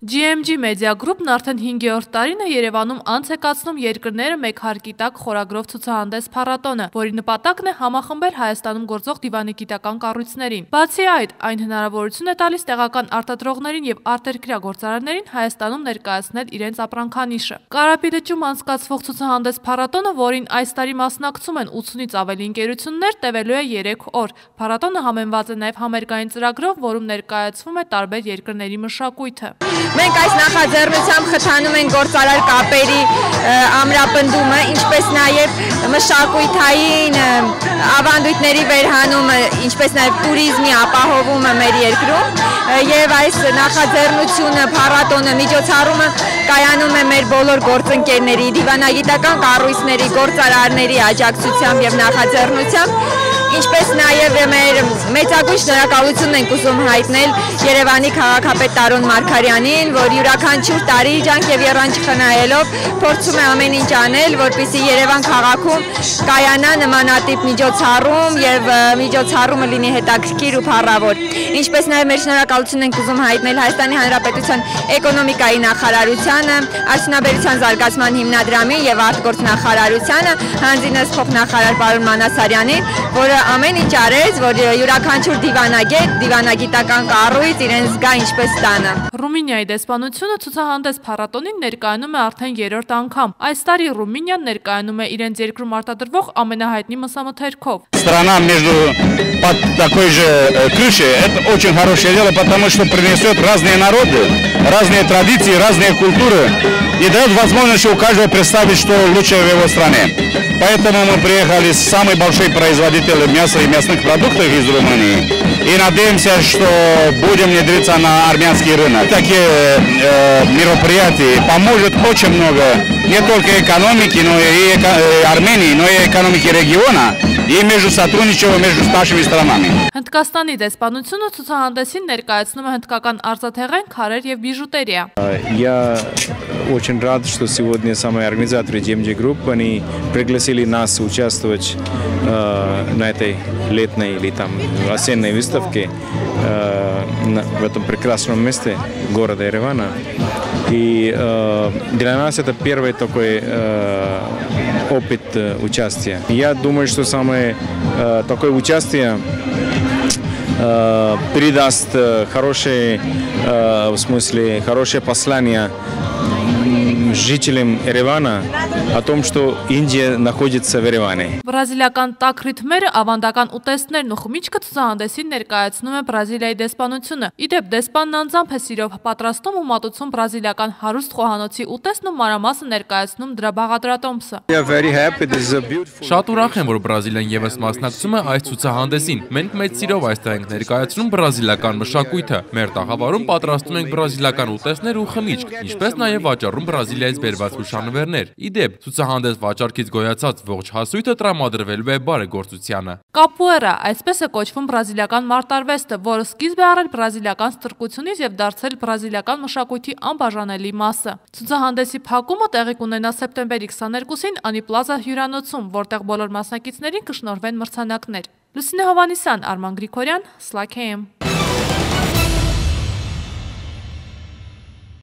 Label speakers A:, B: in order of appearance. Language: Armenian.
A: GMG Media Group-ն արդեն 5-րդ տարին է Երևանում անց է կացնում երկրները մեկ հարկի տակ խորագրով ցուցահանդես փառատոնը, որի նպատակն է համախմբել Հայաստանում գործող դիվանագիտական կառույցներին։ Բացի այդ, այն հնարավորություն է տալիս տեղական արտադրողներին եւ արտերկրյա գործարարներին Հայաստանում ներկայացնել իրենց ապրանքանիշը։ Կարապի լճում անցկացվող ցուցահանդես փառատոնը, որին այս տարի մասնակցում են 80-ից ավելի ընկերություններ, տևելու է 3 օր։ Փառատոնը համեմված է նաեւ համերգային ծրագրով, որում ներկայացվում է տարբեր երկրների մշակույթը։
B: Մենք այս նախաձեռնությամբ խթանում ենք գործարար կապերի ամրապնդումը, ինչպես նաև մշակութային ավանդույթների վերհանումը, ինչպես նաև туриզմի ապահովումը մեր երկրում, եւ այս նախաձեռնությունը, փառատոնը, միջոցառումը կայանում է մեր բոլոր գործընկերների, դիվանագիտական կառույցների, գործարարների աջակցությամբ եւ նախաձեռնությամբ, ինչպես նաև մեր մեծագույն շնորհակալություն ենք ուզում հայտնել Երևանի քաղաքապետ Տարոն Մարգարյանին, որ յուրաքանչյուր տարի ջանք եւ եռանջ խնայելով փորձում է ամեն ինչ անել, որպեսզի Երևան քաղաքում կայանա նմանատիպ միջոցառում եւ միջոցառումը լինի հետաքրքիր ու փառավոր։ Ինչպես նաև մեր շնորհակալություն ենք ուզում հայտնել Հայաստանի Հանրապետության էկոնոմիկայի նախարարությանը, արդյունաբերության զարգացման հիմնադրամին եւ արտգործ նախարարությանը, հանձինս փոխնախարար պարոն Մանասարյանին, որը ամեն ինչ արեց, որ յուրաքանչյուր դիվանագետ, դիվանագիտական կառույց իրեն զգա ինչպես տանը։
A: Ռումինիայի դեսպանությունը ցուցահանդես փառատոնին ներկայանում է արդեն 3-րդ անգամ։ Այս տարի Ռումինիան ներկայանում է իրենց երկրում արտադրվող ամենահայտնի մսամթերքով։
C: Страна между под такой же крышей, это очень хорошее дело, потому что принесет разные народы, разные традиции, разные культуры и дает возможность у каждого представить, что лучшее в его стране. Поэтому мы приехали с самой большой производителем мяса и мясных продуктов из Румынии и надеемся, что будем внедриться на армянский рынок. Такие мероприятия поможет очень много не только экономике, но и Армении, но и экономике региона и между сотрудничеством между нашими странами.
A: Հնդկաստանի դեսպանությունը ցուցահանդեսին ներկայացնում է հնդկական արծաթեղեն, քարեր եւ բիժուտերիա։
D: Я очень рад, что сегодня самые организаторы GMG Group, они пригласили нас участвовать на этой летней или там осенней выставке в этом прекрасном месте города Еревана. И для нас это первый такой опыт участия. Я думаю, что самое такое участие передаст хорошее, в смысле, хорошее послание жителям Երևանը о том, что Индия находится в Երևանը։
A: Բրազիլիական տաք ռիթմերը, ավանդական ուտեստներն ու խմիչքը ցուցահանդեսին ներկայացնում է Բրազիլիայի դեսպանությունը։ Իդեպ դեսպանն անձամբ է սիրով պատրաստում ու մատուցում բրազիլիական հարուստ խոհանոցի ուտեստն ու մանրամասը ներկայացնում դրա բաղադրատոմսը։
E: Շատ ուրախ եմ, որ Բրազիլիան եւս մասնակցում է այս ցուցահանդեսին։ Մենք մեծ սիրով այստեղ ենք ներկայացնում բրազիլիական մշակույթը։ Մեր տաղավարում պատրաստում ենք բրազիլիական ուտեստներ ու խմիչք, ինչպես նաեւ վաճառում Բրազիլիայից բերված հուշանվերներ։ Իդեպ, ցուցահանդես վաճառքից գոյացած ողջ հասույթը տրամադրվելու է բարեգործությանը։
A: Կապուերա, այսպես է կոչվում բրազիլիական մարտարվեստը, որը սկիզբ է առել բրազիլիական ստրկությունից եւ դարձել բրազիլիական մշակույթի անբաժանելի մասը։ Ցուցահանդեսի փակումը տեղի կունենա սեպտեմբերի 22-ին Անի Պլազա հյուրանոցում, որտեղ բոլոր մասնակիցներին կշնորհվեն մրցանակներ։ Լուսինե Հովհաննիսյան, Արման Գրիգորյան, Slack AM։